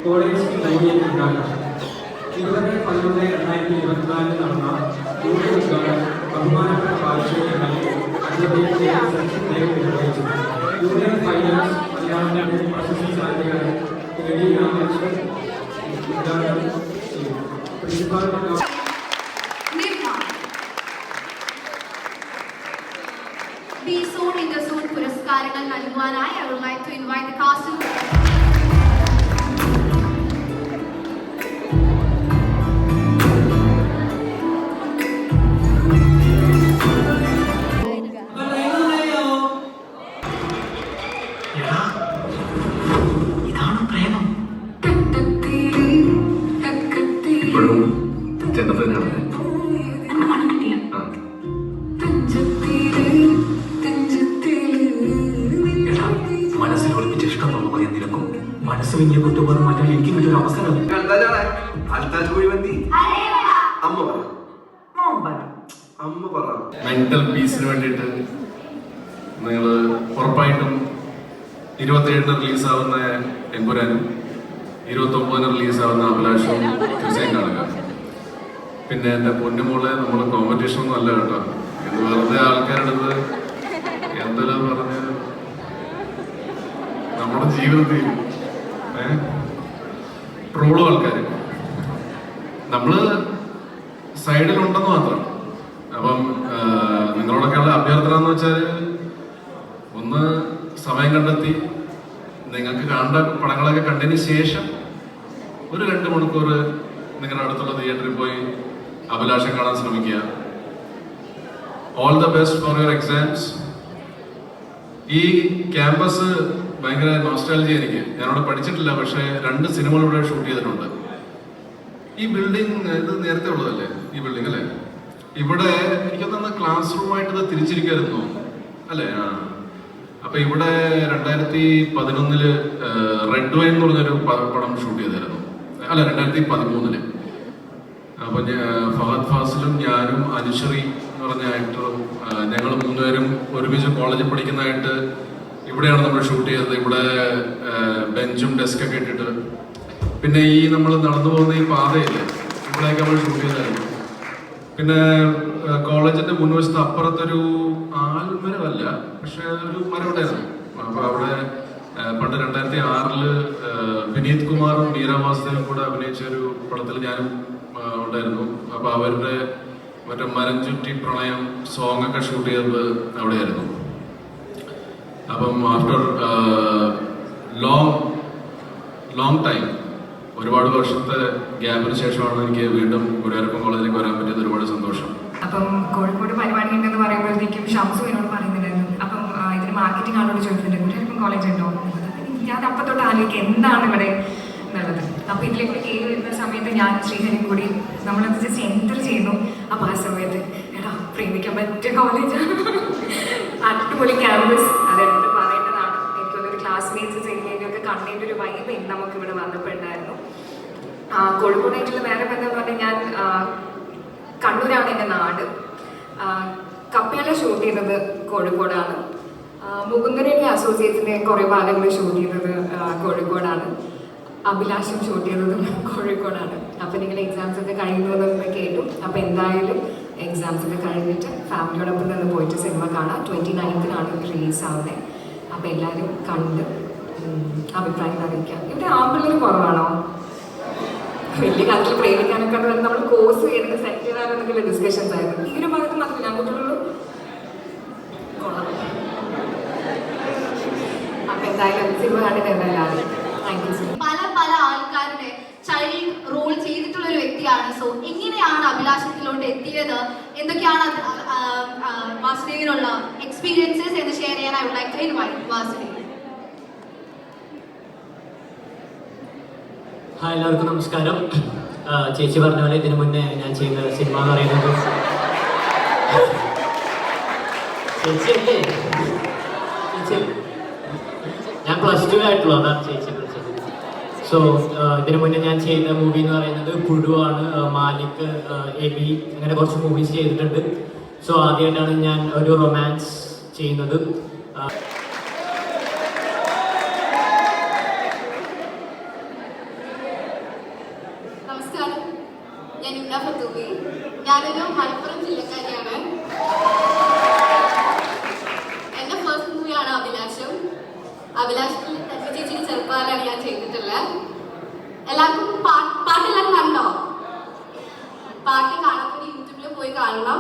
College library ഉദ്ഘാടനം 20/11/2024 നടന്ന union ഉദ്ഘാടനം ബഹുമാനപ്പെട്ട ഭാഷകളിൽ നിർവഹിച്ചു. യൂണിയൻ ഫൈനാൻസ് മലയാളത്തിന്റെ പ്രശസ്തി സാഹിത്യകാരൻ KD രാമകൃഷ്ണൻ ഉദ്ഘാടനം ചെയ്തു. പ്രിൻസിപ്പാൾ പുരസ്കാരങ്ങൾ നൽകുവാനായി I would like to invite the casting. മനസ്സിൽ ഒളിപ്പിച്ച ഇഷ്ടം നമുക്ക് നിനക്കും മനസ്സ് വലിയ കുറ്റബോധം മാറ്റാൻ എനിക്ക് കിട്ടിയൊരു അവസരം. മെന്റൽ പീസിന് വേണ്ടിയിട്ട് നിങ്ങൾ ഉറപ്പായിട്ടും 27 റിലീസാവുന്ന എമ്പുരാനും 29 റിലീസാവുന്ന അഭിലാഷവും തീർച്ചയായും കാണുക. പിന്നെ എൻ്റെ പൊന്നുമോളെ നമ്മൾ കോമ്പറ്റീഷൻ ഒന്നും അല്ല കേട്ടോ, ഇത് വെറുതെ ആൾക്കാരുടെ അടുത്ത് എന്തെല്ലാം പറഞ്ഞ് നമ്മുടെ ജീവിതത്തിൽ ട്രോളും ആൾക്കാർ നമ്മള് സൈഡിലുണ്ടെന്ന് മാത്രം. അപ്പം നിങ്ങളോടൊക്കെയുള്ള അഭ്യർത്ഥന എന്ന് വെച്ചാൽ ഒന്ന് സമയം കണ്ടെത്തി നിങ്ങൾക്ക് കാണേണ്ട പടങ്ങളൊക്കെ കണ്ടതിന് ശേഷം ഒരു 2 മണിക്കൂർ നിങ്ങളുടെ അടുത്തുള്ള തിയേറ്ററിൽ പോയി അഭിലാഷം കാണാൻ ശ്രമിക്കുക. All the best for your exams. ഈ ക്യാമ്പസ് ഭയങ്കര നോസ്റ്റാൾജിയ എനിക്ക്. ഞാനവിടെ പഠിച്ചിട്ടില്ല, പക്ഷേ 2 സിനിമകൾ ഇവിടെ ഷൂട്ട് ചെയ്തിട്ടുണ്ട്. ഈ ബിൽഡിംഗ് ഇത് നേരത്തെ ഉള്ളതല്ലേ ഈ ബിൽഡിംഗ് അല്ലേ? ഇവിടെ എനിക്കൊന്ന് ക്ലാസ് റൂമായിട്ട് ഇത് തിരിച്ചിരിക്കുമായിരുന്നു അല്ലേ? അപ്പൊ ഇവിടെ 2011 റെഡ് വൈൻ എന്ന് പറഞ്ഞൊരു പടം ഷൂട്ട് ചെയ്തായിരുന്നു. അല്ല 2013. അപ്പൊ ഫഹദ് ഫാസിലും ഞാനും അനുശ്രീ എന്ന് പറഞ്ഞ ആക്ടറും ഞങ്ങൾ 3 പേരും ഒരുമിച്ച് കോളേജിൽ പഠിക്കുന്നതായിട്ട് ഇവിടെയാണ് നമ്മൾ ഷൂട്ട് ചെയ്തത്. ഇവിടെ ബെഞ്ചും ഡെസ്കൊക്കെ ഇട്ടിട്ട്, പിന്നെ ഈ നമ്മൾ നടന്നു പോകുന്ന ഈ പാതയില്ലേ ഇവിടെയൊക്കെ നമ്മൾ ഷൂട്ട് ചെയ്തായിരുന്നു. പിന്നെ കോളേജിന്റെ മുൻവശത്ത് അപ്പുറത്തൊരു ആൽമരമല്ല, പക്ഷെ ഒരു മരം ഉണ്ടായിരുന്നു. അപ്പൊ അവിടെ പണ്ട് 2006 വിനീത് കുമാറും മീര വാസുദേവും കൂടെ അഭിനയിച്ച ഒരു പടത്തിൽ ഞാനും ഉണ്ടായിരുന്നു. അപ്പൊ അവരുടെ മറ്റേ മരം ചുറ്റി പ്രണയം സോങ് ഒക്കെ ഷൂട്ട് ചെയ്തത് അവിടെയായിരുന്നു. അപ്പം ആഫ്റ്റർ ലോങ് ടൈം, ഒരുപാട് വർഷത്തെ ഗ്യാപ്പിന് ശേഷമാണ് എനിക്ക് വീണ്ടും ഗുരുവായൂരപ്പൻ കോളേജിലേക്ക് വരാൻ പറ്റിയത്. ഒരുപാട് സന്തോഷം. അപ്പം കോഴിക്കോട് പരിപാടി ഉണ്ടെന്ന് പറയുമ്പോഴത്തേക്കും ഷംസു എന്നോട് പറയുന്നുണ്ടായിരുന്നു. അപ്പം ഇതിന് മാർക്കറ്റിംഗ് ആളോട് ചോദിച്ചിട്ടുണ്ട് ഗുരുവായൂരപ്പൻ കോളേജ് ഉണ്ടോ. ഞാൻ അപ്പം തൊട്ട് ആലോചിക്കുക എന്താണ് ഇവിടെ എന്നുള്ളത്. അപ്പം ഇതിലേക്ക് കയറി വരുന്ന സമയത്ത് ഞാൻ ശ്രീഹരിയും കൂടി നമ്മളത് ജസ്റ്റ് എൻ്റർ ചെയ്യുന്നു. അപ്പം ആ സമയത്ത് എടാ പ്രേമിക്കാൻ പറ്റിയ കോളേജാണ്, അടിപൊളി ക്യാമ്പസ്, അതെടുത്ത് പറയേണ്ടതാണ്. എനിക്കൊരു ക്ലാസ്മേറ്റ്സ് സിനിമയൊക്കെ കണ്ടതിൻ്റെ ഒരു വൈബ് നമുക്ക് ഇവിടെ വന്നപ്പോഴുണ്ടായിരുന്നു. കോഴിക്കോടായിട്ടുള്ള വേറെ ബന്ധം പറഞ്ഞാൽ ഞാൻ കണ്ണൂരാണ് എൻ്റെ നാട്. കപ്പേള ഷൂട്ട് ചെയ്തത് കോഴിക്കോടാണ്. മുകുന്ദരേണി അസോസിയേറ്റ്സിൻ്റെ കുറേ ഭാഗങ്ങൾ ഷൂട്ട് ചെയ്തത് കോഴിക്കോടാണ്. അഭിലാഷം ഷൂട്ട് ചെയ്തതും കോഴിക്കോടാണ്. അപ്പോൾ നിങ്ങൾ എക്സാംസ് ഒക്കെ കഴിയുന്നതെന്ന് കേട്ടു. അപ്പോൾ എന്തായാലും എക്സാംസ് ഒക്കെ കഴിഞ്ഞിട്ട് ഫാമിലിയോടൊപ്പം നിന്ന് പോയിട്ട് സിനിമ കാണാം. 29-നാണ് റിലീസാവുന്നത്. അപ്പോൾ എല്ലാവരും കണ്ട് അഭിപ്രായം അറിയിക്കാം. ഇവിടെ ആമ്പിള്ളേർ കുറവാണോ? വലിയ കാലത്തിൽ പ്രേമിക്കാനൊക്കെ നമ്മൾ കോഴ്സ് ചെയ്യണമെങ്കിൽ സെറ്റ് ചെയ്താലെന്നൊക്കെ ഡിസ്കഷൻസ് ആയിരുന്നു. ഈ ഒരു ഭാഗത്ത് മാത്രമല്ല അങ്ങോട്ടുള്ളൂ കൊള്ളാം. അപ്പം എന്തായാലും സിനിമ കണ്ടിട്ട് എന്തായാലും പല ആൾക്കാരുടെ ചൈൽഡ് റോൾ ചെയ്തിട്ടുള്ള ഒരു വ്യക്തിയാണ്. സോ എങ്ങനെയാണ് അഭിലാഷത്തിലോട്ട് എത്തിയത്, എന്തൊക്കെയാണ് വാസുദേവിനുള്ള എക്സ്പീരിയൻസസ് എന്ന് ഷെയർ ചെയ്യാൻ I would like to invite Vasudev. Hi, എല്ലാവർക്കും നമസ്കാരം. ചേച്ചി പറഞ്ഞ പോലെ ഇതിനു മുന്നേ ഞാൻ ചെയ്ത സിനിമ എന്ന് പറയുന്നത് ചേച്ചിയല്ലേ, ഞാൻ +2 ആയിട്ടുള്ളൂ, അതാണ് ചേച്ചി വിളിച്ചത്. സോ ഇതിനു മുന്നേ ഞാൻ ചെയ്ത മൂവി എന്ന് പറയുന്നത് പുഴുവാണ്. മാലിക്, എബി, അങ്ങനെ കുറച്ച് മൂവീസ് ചെയ്തിട്ടുണ്ട്. സോ ആദ്യമായിട്ടാണ് ഞാൻ ഒരു റൊമാൻസ് ചെയ്യുന്നത്. നമസ്കാരം, ഞാൻ യുന ഫത്തൂബി. ഞാനൊരു മലപ്പുറം ജില്ലക്കാരിയാണ്. എൻ്റെ ഫസ്റ്റ് മൂവിയാണ് അഭിലാഷം. അഭിലാഷത്തിൽ തന്റെ ചേച്ചിക്ക് ചെറുപ്പകാലാണ് ഞാൻ ചെയ്തിട്ടുള്ളത്. എല്ലാവർക്കും പാട്ടെല്ലാം കണ്ടോ? പാട്ട് കാണാൻ യൂട്യൂബിൽ പോയി കാണണം.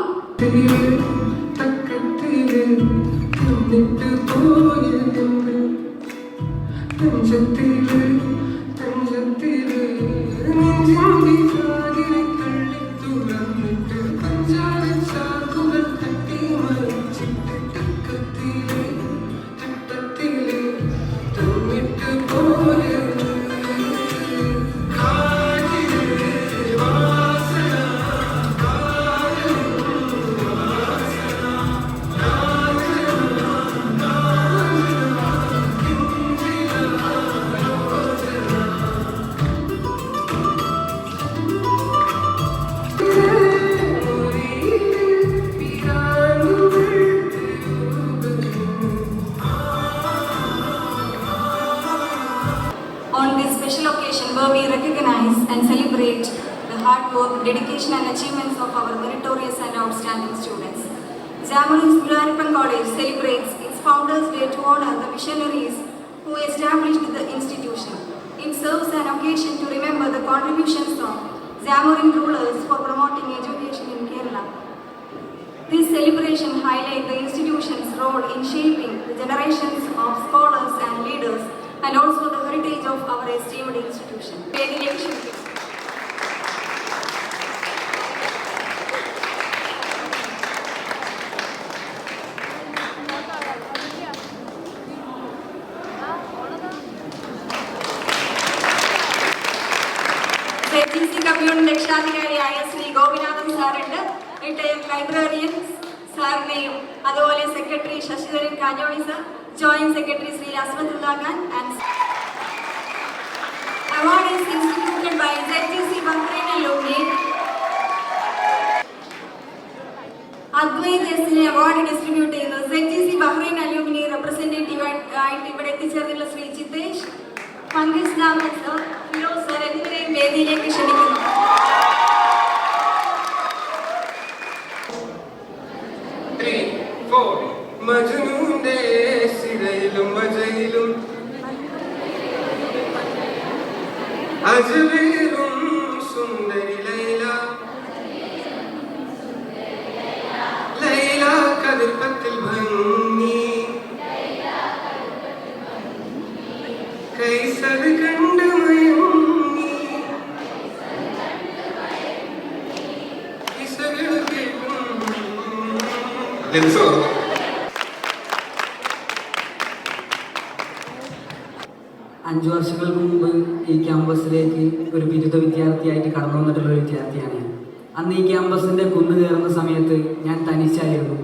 On this special occasion where we recognize and celebrate the hard work, dedication and achievements of our meritorious and outstanding students, Zamorin's Guraripan College celebrates its Founders Day to honor the missionaries who established the institution. It serves an occasion to remember the contributions of Zamorin rulers for promoting education in Kerala. This celebration highlights the institution's role in shaping the generations of scholars and leaders and also the heritage of our esteemed institution. ZGC commune രക്ഷാധികാരിയായ ശ്രീ ഗോപിനാഥൻ സാറുണ്ട്. Retired librarian സാറിനെയും അതുപോലെ secretary Sasidharan Kanjoni sir, joint secretary Shri Asmathulla Khan and award is instituted by ZGC Bahrain alumni. അദ്വൈതസിനെ award distribute ചെയ്യുന്നത് ZGC Bahrain alumni representative ആയിട്ട് ഇവിടെ എത്തിച്ചേർന്നുള്ള Shri Jithesh, Pankaj Naman sir, Firoz sir എന്നിവരെയും വേദിയിലേക്ക് ക്ഷണിക്കുന്നു. മജ്നൂന്റെ സിരയിലും മജയിലും അജ്മീറും സുന്ദരി ലൈല, ലൈല കതിർപ്പത്തിൽ ഭംഗി കൈസർ കണ്ട് മയങ്ങി കിസകൾ കേൾക്കും. 5 വർഷങ്ങൾക്ക് മുമ്പ് ഈ ക്യാമ്പസിലേക്ക് ഒരു ബിരുദ വിദ്യാർത്ഥിയായിട്ട് കടന്നു വന്നിട്ടുള്ള ഒരു വിദ്യാർത്ഥിയാണ് ഞാൻ. അന്ന് ഈ ക്യാമ്പസിൻ്റെ കുന്നു കയറുന്ന സമയത്ത് ഞാൻ തനിച്ചായിരുന്നു.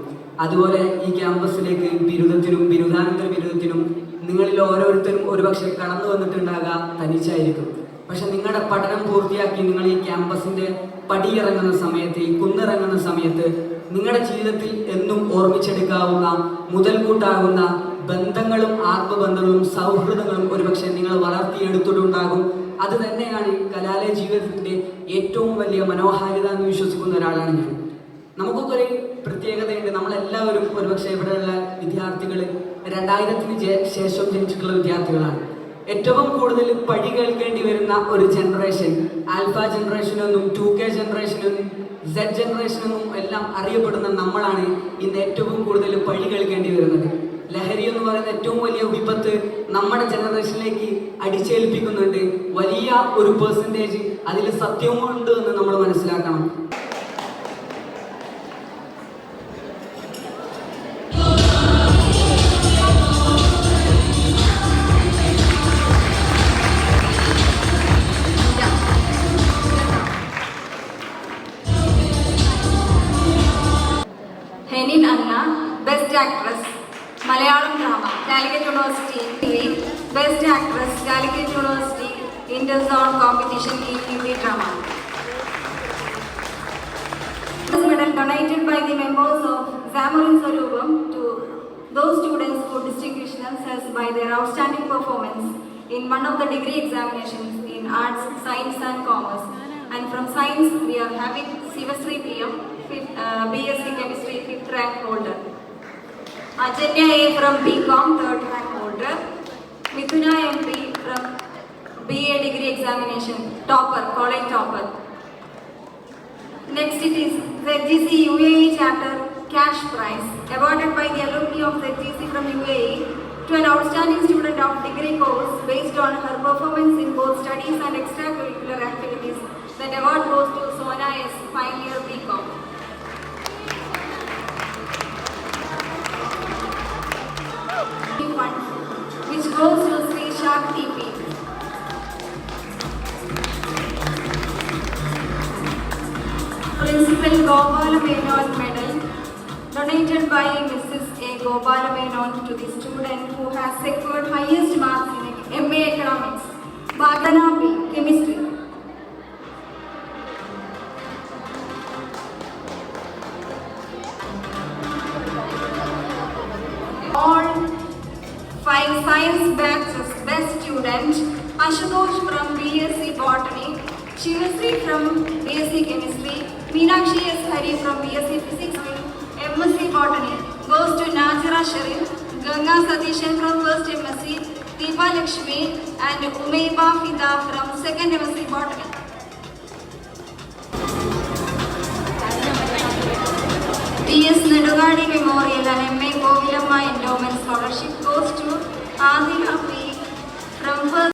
അതുപോലെ ഈ ക്യാമ്പസിലേക്ക് ബിരുദത്തിനും ബിരുദാനന്തര ബിരുദത്തിനും നിങ്ങളിൽ ഓരോരുത്തരും ഒരുപക്ഷെ കടന്നു വന്നിട്ടുണ്ടാകാം തനിച്ചായിരിക്കും. പക്ഷെ നിങ്ങളുടെ പഠനം പൂർത്തിയാക്കി നിങ്ങൾ ഈ ക്യാമ്പസിൻ്റെ പടിയിറങ്ങുന്ന സമയത്ത്, ഈ കുന്നിറങ്ങുന്ന സമയത്ത് നിങ്ങളുടെ ജീവിതത്തിൽ എന്നും ഓർമ്മിച്ചെടുക്കാവുന്ന മുതൽക്കൂട്ടാകുന്ന ബന്ധങ്ങളും ആത്മബന്ധങ്ങളും സൗഹൃദങ്ങളും ഒരുപക്ഷെ നിങ്ങൾ വളർത്തിയെടുത്തിട്ടുണ്ടാകും. അത് തന്നെയാണ് കലാലയ ജീവിതത്തിൻ്റെ ഏറ്റവും വലിയ മനോഹാരിത എന്ന് വിശ്വസിക്കുന്ന ഒരാളാണ് ഞാൻ. നമുക്കൊക്കെ ഒരു പ്രത്യേകതയുണ്ട്. നമ്മളെല്ലാവരും ഒരുപക്ഷെ ഇവിടെയുള്ള വിദ്യാർത്ഥികൾ 2000-ന് ശേഷം ജനിച്ചിട്ടുള്ള വിദ്യാർത്ഥികളാണ്. ഏറ്റവും കൂടുതൽ പടി കേൾക്കേണ്ടി വരുന്ന ഒരു ജനറേഷൻ ആൽഫ ജനറേഷനെന്നും 2K ജനറേഷനെന്നും Z ജനറേഷനെന്നും എല്ലാം അറിയപ്പെടുന്ന നമ്മളാണ് ഇന്ന് ഏറ്റവും കൂടുതൽ പടി കേൾക്കേണ്ടി വരുന്നത്. ലഹരി എന്ന് പറയുന്ന ഏറ്റവും വലിയ വിപത്ത് നമ്മുടെ ജനറേഷനിലേക്ക് അടിച്ചേൽപ്പിക്കുന്നുണ്ട്. വലിയ ഒരു പെർസെൻറ്റേജ് അതിൽ സത്യമുണ്ട് എന്ന് നമ്മൾ മനസ്സിലാക്കണം. Henin Anna, best actress Malayalam drama, Calicut university. Best actress, Calicut university interzone competition in Hindi drama. This medal donated by the members of Zamorin Sarubam to those students who distinguished themselves by their outstanding performance in one of the degree examinations in Arts, Science and Commerce science, we are having Sivasri PM, BSc Chemistry, 5th rank holder. Ajanya A from BCom, 3rd rank holder. Mithuna MP from BA degree examination, topper, college topper. Next it is ZGC UAE chapter cash prize awarded by the alumni of ZGC from UAE to an outstanding student of degree course based on her performance in both studies and extracurricular activities. That award goes to Sona S, final year BCom. Fund, which goes to Sri Shakti P. Principal Gopala Menon Medal donated by Mrs. A. Gopala Menon to the student who has secured highest marks in MA Economics, Bhagana B. Chemistry. All 5 science batches best student: Ashutosh from BSc Botany, Shivasri from BSc Chemistry, Meenakshi S. Hari from BSc Physics with MSc Botany goes to Najira Sharif, Ganga Satishan from 1st MSc, Deepa Lakshmi and Umeba Fida from 2nd MSc Botany. DS Nedugadi Memorial and MA Kovilamma Endowment Scholarship goes to Adil Hafi from 1st